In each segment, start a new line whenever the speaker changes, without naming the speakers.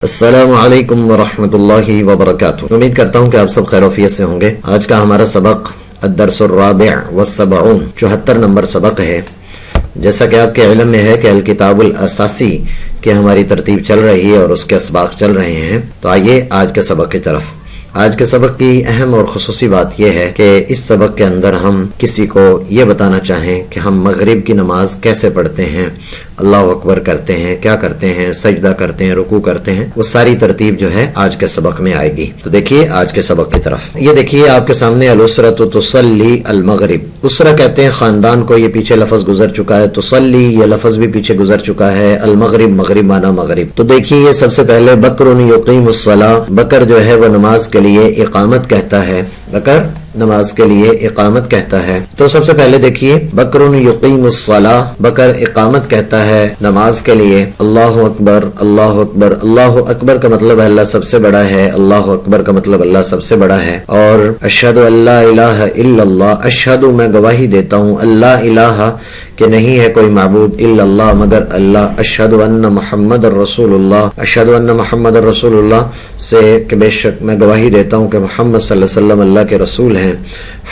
السلام علیکم ورحمۃ اللہ وبرکاتہ۔ امید کرتا ہوں کہ آپ سب خیر و عافیت سے ہوں گے۔ آج کا ہمارا سبق الدرس الرابع والسبعون 74 نمبر سبق ہے۔ جیسا کہ آپ کے علم میں ہے کہ الکتاب الاساسی کی ہماری ترتیب چل رہی ہے اور اس کے اسباق چل رہے ہیں، تو آئیے آج کے سبق کی طرف۔ آج کے سبق کی اہم اور خصوصی بات یہ ہے کہ اس سبق کے اندر ہم کسی کو یہ بتانا چاہیں کہ ہم مغرب کی نماز کیسے پڑھتے ہیں، اللہ اکبر کرتے ہیں، کیا کرتے ہیں، سجدہ کرتے ہیں، رکوع کرتے ہیں، وہ ساری ترتیب جو ہے آج کے سبق میں آئے گی۔ تو دیکھیے آج کے سبق کی طرف۔ یہ دیکھیے آپ کے سامنے الاسرۃ تصلی المغرب، اسرہ کہتے ہیں خاندان کو، یہ پیچھے لفظ گزر چکا ہے۔ تصلی یہ لفظ بھی پیچھے گزر چکا ہے۔ المغرب مغرب مانا مغرب۔ تو دیکھیے یہ سب سے پہلے بکر یقیم الصلاۃ، بکر جو ہے وہ نماز کے لیے اقامت کہتا ہے، بکر نماز کے لیے اقامت کہتا ہے۔ تو سب سے پہلے دیکھیے بکر یقیم الصلاۃ، بکر اقامت کہتا ہے نماز کے لیے۔ اللہ اکبر اللہ اکبر، اللہ اکبر کا مطلب ہے اللہ سب سے بڑا ہے، اللہ اکبر کا مطلب اللہ سب سے بڑا ہے۔ اور اشہد ان لا الہ الا اللہ، اشہد میں گواہی دیتا ہوں، اللہ الہ کہ نہیں ہے کوئی معبود الا اللہ مگر اللہ، اشہد ان محمد الرسول اللہ، اشہد ان محمد الرسول اللہ سے کہ بے شک میں گواہی دیتا ہوں کہ محمد صلی اللہ علیہ وسلم اللہ کے رسول ہیں۔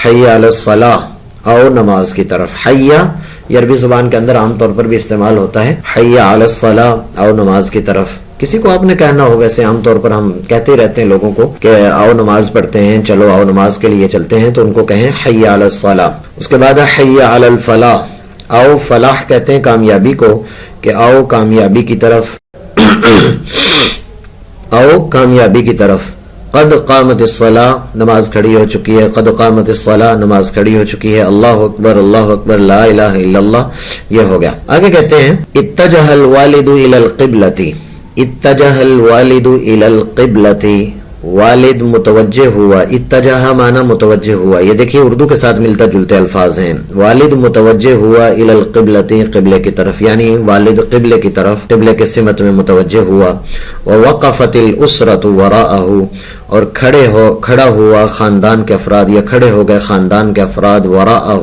حی علی الصلاۃ، آؤ نماز کی طرف۔ حیا یہ عربی زبان کے اندر عام طور پر بھی استعمال ہوتا ہے، حی علی الصلاۃ، آؤ نماز کی طرف۔ کسی کو آپ نے کہنا ہو، ویسے عام طور پر ہم کہتے رہتے ہیں لوگوں کو کہ آؤ نماز پڑھتے ہیں، چلو آؤ نماز کے لیے چلتے ہیں، تو ان کو کہیں حی علی الصلاۃ۔ اس کے بعد حی علی الفلاح، آؤ فلاح کہتے ہیں کامیابی کو، کہ آؤ کامیابی کی طرف، آؤ کامیابی کی طرف۔ قد قامت الصلاۃ، نماز کھڑی ہو چکی ہے، قد قامت الصلاۃ، نماز کھڑی ہو چکی ہے۔ اللہ اکبر اللہ اکبر لا الہ الا اللہ، یہ ہو گیا۔ آگے کہتے ہیں اتجہ الوالد الی القبلۃ، اتجہ الوالد الی القبلۃ، والد متوجہ ہوا، اتجہ مانا متوجہ ہوا۔ یہ دیکھیے اردو کے ساتھ ملتا جلتے الفاظ ہیں۔ والد متوجہ ہوا الی القبلۃ، قبلے کی طرف، یعنی والد قبلے کی طرف، قبلے کے سمت میں متوجہ ہوا۔ ووقفت الاسرۃ وراءہ، اور کھڑا ہوا خاندان کے افراد، یا کھڑے ہو گئے خاندان کے افراد، وراءہ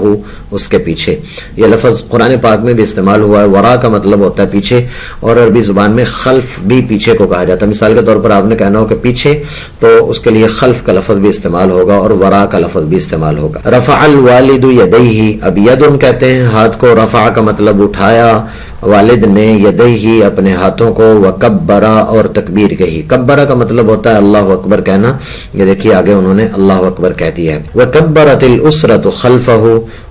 اس کے پیچھے۔ یہ لفظ قرآن پاک میں بھی استعمال ہوا ہے۔ ورا کا مطلب ہوتا ہے پیچھے، اور عربی زبان میں خلف بھی پیچھے کو کہا جاتا ہے۔ مثال کے طور پر آپ نے کہنا ہو کہ پیچھے، تو اس کے لیے خلف کا لفظ بھی استعمال ہوگا اور ورا کا لفظ بھی استعمال ہوگا۔ رفع الوالد یدیہ، اب یدن کہتے ہیں ہاتھ کو، رفع کا مطلب اٹھایا والد نے، یدیہ اپنے ہاتھوں کو، وکبرا اور تکبیر کہی۔ کبرا کا مطلب ہوتا ہے اللہ اکبر کہنا، یہ دیکھیے آگے انہوں نے اللہ اکبر کہہ دیا ہے۔ وکبرت الاسرۃ خلفہ،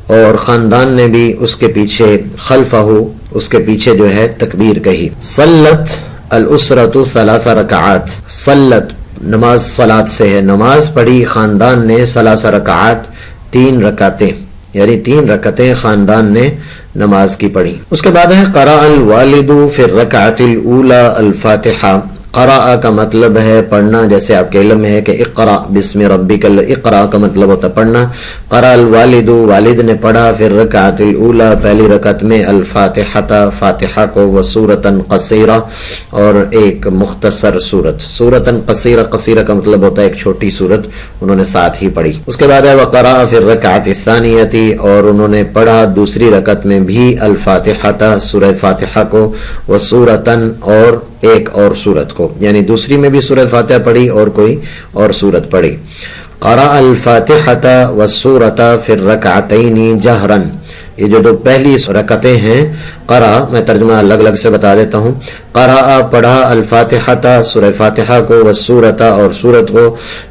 اور خاندان نے بھی اس کے پیچھے، خلفہ اس کے پیچھے جو ہے تکبیر کہی۔ صلت الاسرۃ ثلاث رکعات، صلت نماز صلات سے ہے، نماز پڑھی خاندان نے، ثلاث رکعات 3 رکعتیں، یعنی 3 رکعتیں خاندان نے نماز کی پڑھی۔ اس کے بعد ہے قرأ الوالد فی الرکعۃ الاولی الفاتحہ۔ قرأ کا مطلب ہے پڑھنا، جیسے آپ کے علم میں ہے کہ اقرأ بسم ربک، اقرأ کا مطلب ہوتا ہے پڑھنا۔ قرأ الوالد، والد نے پڑھا، فی الرکعۃ الاولی پہلی رکعت میں، الفاتحہ فاتحہ کو، وسورۃ قصیرہ اور ایک مختصر سورت، سورۃ قصیرہ، قصیرہ کا مطلب ہوتا ہے ایک چھوٹی سورت، انہوں نے ساتھ ہی پڑھی۔ اس کے بعد ہے وقرأ فی الرکعۃ الثانیۃ، اور انہوں نے پڑھا دوسری رکعت میں بھی الفاتحہ سورہ فاتحہ کو، وسورۃ اور ایک اور سورت کو، یعنی دوسری میں بھی سورہ فاتحہ پڑھی اور کوئی اور سورت پڑھی۔ قرأ الفاتحة والسورة في الركعتين جهرا، یہ جو دو پہلی رکعتیں ہیں، قرأ میں ترجمہ الگ الگ سے بتا دیتا ہوں۔ قرأ پڑھا، الفاتحة سورہ فاتحہ کو، والسورة اور سورت کو،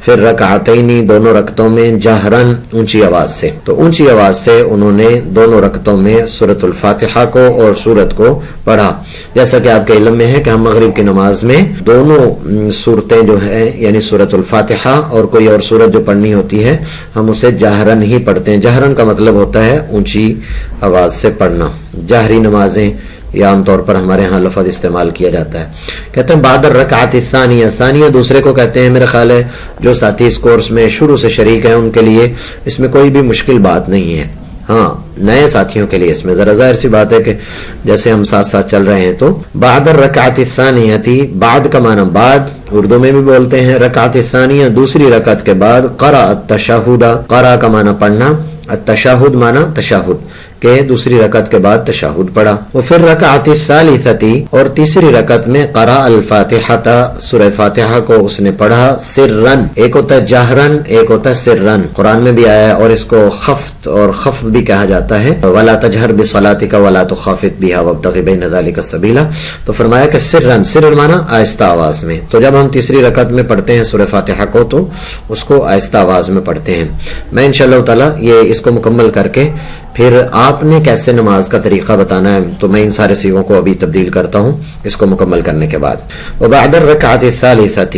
پھر رکعتین دونوں رکعتوں میں، جہرن اونچی آواز سے، تو اونچی آواز سے انہوں نے دونوں رکعتوں میں سورۃ الفاتحہ کو اور سورت کو پڑھا۔ جیسا کہ آپ کے علم میں ہے کہ ہم مغرب کی نماز میں دونوں صورتیں جو ہیں، یعنی سورۃ الفاتحہ اور کوئی اور سورت جو پڑھنی ہوتی ہے، ہم اسے جہرن ہی پڑھتے ہیں۔ جہرن کا مطلب ہوتا ہے اونچی آواز سے پڑھنا۔ جہری نمازیں یہ عام طور پر ہمارے ہاں لفظ استعمال کیا جاتا ہے۔ کہتے ہیں بعد الرکعۃ الثانیہ، ثانیہ دوسرے کو کہتے ہیں، میرا خیال ہے جو ساتھی اس کورس میں شروع سے شریک ہیں ان کے لیے اس میں کوئی بھی مشکل بات نہیں ہے۔ ہاں نئے ساتھیوں کے لیے اس میں ذرا ظاہر سی بات ہے کہ جیسے ہم ساتھ ساتھ چل رہے ہیں، تو بعد الرکعۃ الثانیہ، بعد کا معنی بعد، اردو میں بھی بولتے ہیں رکعت ثانیہ، دوسری رکعت کے بعد، قرأ التشہد، قرأ کا معنی پڑھنا، التشہد معنی تشہد، کہ دوسری رکعت کے بعد تشہد پڑھا. وفی الرکعۃ الثالثۃ اور تیسری رکعت میں قرأ الفاتحۃ سورہ فاتحہ کو اس نے پڑھا سرن. ایک ہوتا ہے جہرن، ایک ہوتا ہے سرن. قرآن میں بھی آیا ہے اور اس کو خفت اور خفض بھی کہا جاتا ہے. ولا تجہر بصلاتک ولا تخافت بها وابتغ بین ذلک السبیلا. تو فرمایا کہ سرن، سرن مانا آہستہ آواز میں. تو جب ہم تیسری رکعت میں پڑھتے ہیں سورہ فاتحہ کو تو اس کو آہستہ آواز میں پڑھتے ہیں. میں انشاءاللہ تعالی یہ اس کو مکمل کر کے پھر آپ نے کیسے نماز کا طریقہ بتانا ہے تو میں ان سارے سیغوں کو ابھی تبدیل کرتا ہوں اس کو مکمل کرنے کے بعد. وبعد الرکعۃ الثالثۃ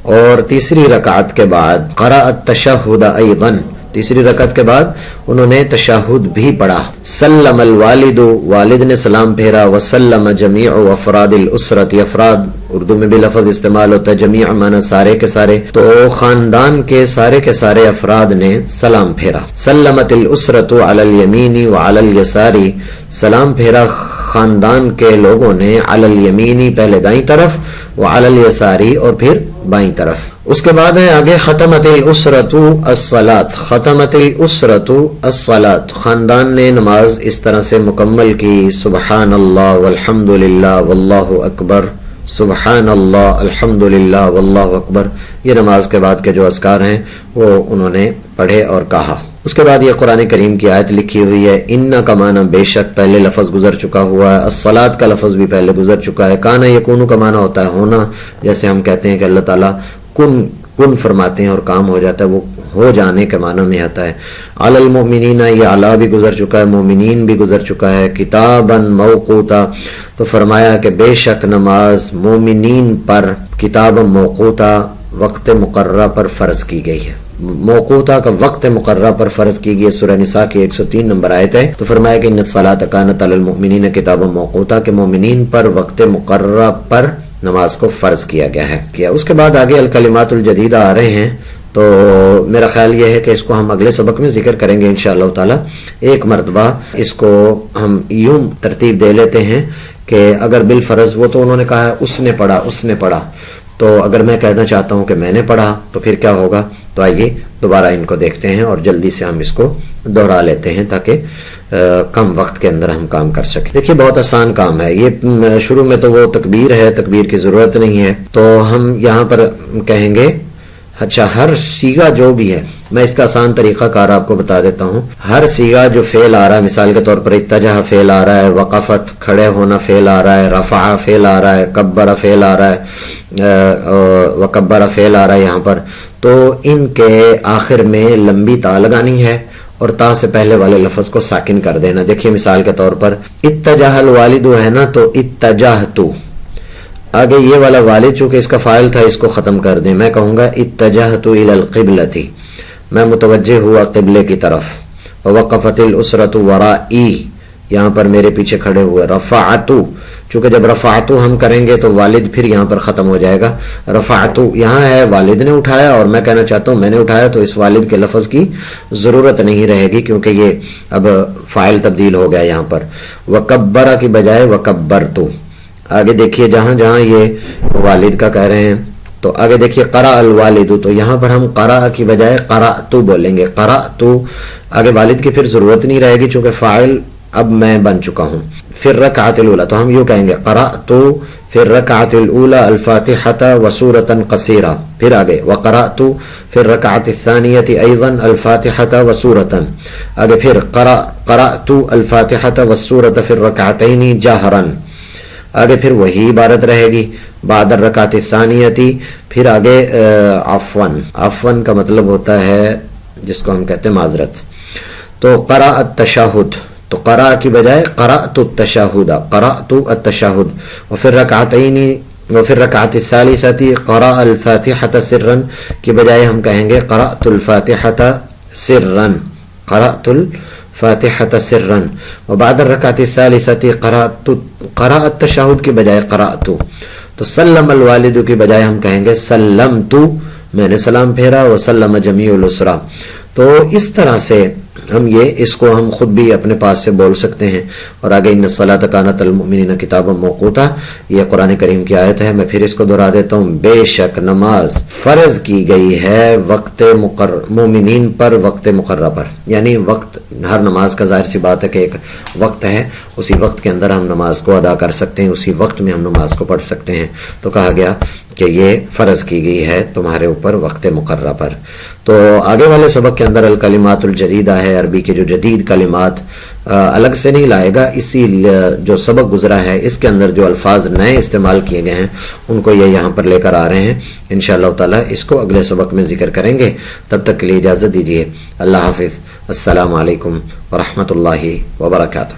اور تیسری رکعت کے بعد قرأ التشہد ایضا، تیسری رکعت کے بعد انہوں نے تشہد بھی پڑھا. سلم الوالد، والد نے سلام پھیرا. وسلم جمیع افراد الاسرۃ، افراد اردو میں بھی لفظ استعمال ہوتا ہے جمیع مانا سارے کے سارے، تو خاندان کے سارے افراد نے سلام پھیرا. سلمت الاسرۃ علی الیمین وعلی الیسار، سلام پھیرا خاندان کے لوگوں نے علی الیمین پہلے دائیں طرف وعلی الیساری اور پھر بائیں طرف. اس کے بعد ہے آگے ختمت الاسرۃ الصلاۃ، ختمت الاسرۃ الصلاۃ، خاندان نے نماز اس طرح سے مکمل کی. سبحان اللہ والحمد للہ واللہ اکبر، سبحان اللہ الحمد للہ واللہ اکبر. یہ نماز کے بعد کے جو اذکار ہیں وہ انہوں نے پڑھے اور کہا. اس کے بعد یہ قرآن کریم کی آیت لکھی ہوئی ہے. ان کا معنی بے شک پہلے لفظ گزر چکا ہوا ہے. الصلاۃ کا لفظ بھی پہلے گزر چکا ہے. کانا یکون کا معنی ہوتا ہے ہونا، جیسے ہم کہتے ہیں کہ اللہ تعالیٰ کن فرماتے ہیں اور کام ہو جاتا ہے، وہ ہو جانے کے معنی میں آتا ہے. علی المؤمنین، یہ علی بھی گزر چکا ہے، مومنین بھی گزر چکا ہے. کتابا موقوتا، تو فرمایا کہ بے شک نماز مومنین پر کتابا موقوتا وقت مقررہ پر فرض کی گئی ہے. موقوتا کا وقت مقررہ پر فرض کی گئی. سورہ نساء کی 103 نمبر آیت ہے. تو فرمایا کہ ان الصلاۃ کانت علی المؤمنین کتابا موقوتا، کہ مومنین پر وقت مقررہ پر نماز کو فرض کیا گیا ہے. اس کے بعد آگے الکلمات الجدیدہ آ رہے ہیں، تو میرا خیال یہ ہے کہ اس کو ہم اگلے سبق میں ذکر کریں گے انشاءاللہ تعالی. ایک مرتبہ اس کو ہم یوں ترتیب دے لیتے ہیں کہ اگر بالفرض وہ تو انہوں نے کہا ہے اس نے پڑھا، تو اگر میں کہنا چاہتا ہوں کہ میں نے پڑھا تو پھر کیا ہوگا. تو آئیے دوبارہ ان کو دیکھتے ہیں اور جلدی سے ہم اس کو دوہرا لیتے ہیں تاکہ کم وقت کے اندر ہم کام کر سکیں. دیکھیے بہت آسان کام ہے یہ. شروع میں تو وہ تکبیر ہے، تکبیر کی ضرورت نہیں ہے. تو ہم یہاں پر کہیں گے اچھا ہر سیغہ جو بھی ہے، میں اس کا آسان طریقہ کار آپ کو بتا دیتا ہوں. ہر سیغہ جو فعل آ رہا ہے، مثال کے طور پر اتجہ فعل آ رہا ہے، وقفت کھڑے ہونا فعل آ رہا ہے، رفع فعل آ رہا ہے، کبر فعل آ رہا ہے، وکبر فعل آ رہا ہے یہاں پر، تو ان کے آخر میں لمبی تا لگانی ہے اور تا سے پہلے والے لفظ کو ساکن کر دینا. دیکھیے مثال کے طور پر اتجہ الوالد ہے نا، تو اتجہت، آگے یہ والا والد چونکہ اس کا فاعل تھا اس کو ختم کر دیں. میں کہوں گا اتجہت الی القبلۃ، میں متوجہ ہوا قبلے کی طرف. ووقفت الاسرۃ ورائی، یہاں پر میرے پیچھے کھڑے ہوئے. رفعت، چونکہ جب رفعت ہم کریں گے تو والد پھر یہاں پر ختم ہو جائے گا. رفعت یہاں ہے والد نے اٹھایا اور میں کہنا چاہتا ہوں میں نے اٹھایا، تو اس والد کے لفظ کی ضرورت نہیں رہے گی کیونکہ یہ اب فاعل تبدیل ہو گیا یہاں پر. وکبر کی بجائے وکبرت. آگے دیکھیے جہاں جہاں یہ والد کا کہہ رہے ہیں تو آگے دیکھیے قرأ الوالد، تو یہاں پر ہم قرأ کی بجائے قرأت بولیں گے. قرأت، آگے والد کی پھر ضرورت نہیں رہے گی چونکہ فاعل اب میں بن چکا ہوں. پھر رکعت الاولی، تو ہم یوں کہیں گے قرأت پھر رکعت الاولی الفاتحۃ وسورۃ قصیرہ. پھر آگے وقرأت پھر رکعت الثانیۃ ایضا الفاتحۃ وسورۃ. آگے پھر قرأت الفاتحۃ والسورۃ فی الرکعتین جہرا. آگے پھر وہی عبارت رہے گی بعد الرکعت الثانیۃ. پھر آگے عفواً کا مطلب ہوتا ہے جس کو ہم کہتے ہیں معذرت. تو قرأ التشہد، تو قرأ کی بجائے قرأت التشہد، قرأت التشہد. وفي الرکعتین وفي الرکعت الثالثۃ قرأ الفاتحۃ سرا کی بجائے ہم کہیں گے قرأت الفاتحۃ سرا، قرأت الفاتحۃ سرا. وبعد الرکعت الثالثۃ قرأ التشہد کی بجائے قرأت. تو سلم الوالد کی بجائے ہم کہیں گے سلمت، میں نے سلام پھیرا. وسلم جمیع الاسرہ. تو اس طرح سے ہم اس کو ہم خود بھی اپنے پاس سے بول سکتے ہیں. اور آگے ان الصلاۃ کانت علی المؤمنین کتابا موقوتا، یہ قرآن کریم کی آیت ہے. میں پھر اس کو دہرا دیتا ہوں. بے شک نماز فرض کی گئی ہے وقت مومنین پر وقت مقررہ پر، یعنی وقت ہر نماز کا ظاہر سی بات ہے کہ ایک وقت ہے، اسی وقت کے اندر ہم نماز کو ادا کر سکتے ہیں، اسی وقت میں ہم نماز کو پڑھ سکتے ہیں. تو کہا گیا کہ یہ فرض کی گئی ہے تمہارے اوپر وقت مقررہ پر. تو آگے والے سبق کے اندر الکلمات الجدیدہ ہے، عربی کے جو جدید کلمات الگ سے نہیں لائے گا، اسی جو سبق گزرا ہے اس کے اندر جو الفاظ نئے استعمال کیے گئے ہیں ان کو یہ یہاں پر لے کر آ رہے ہیں. انشاءاللہ تعالی اس کو اگلے سبق میں ذکر کریں گے. تب تک کے لیے اجازت دیجیے. اللہ حافظ. السلام علیکم ورحمۃ اللہ وبرکاتہ.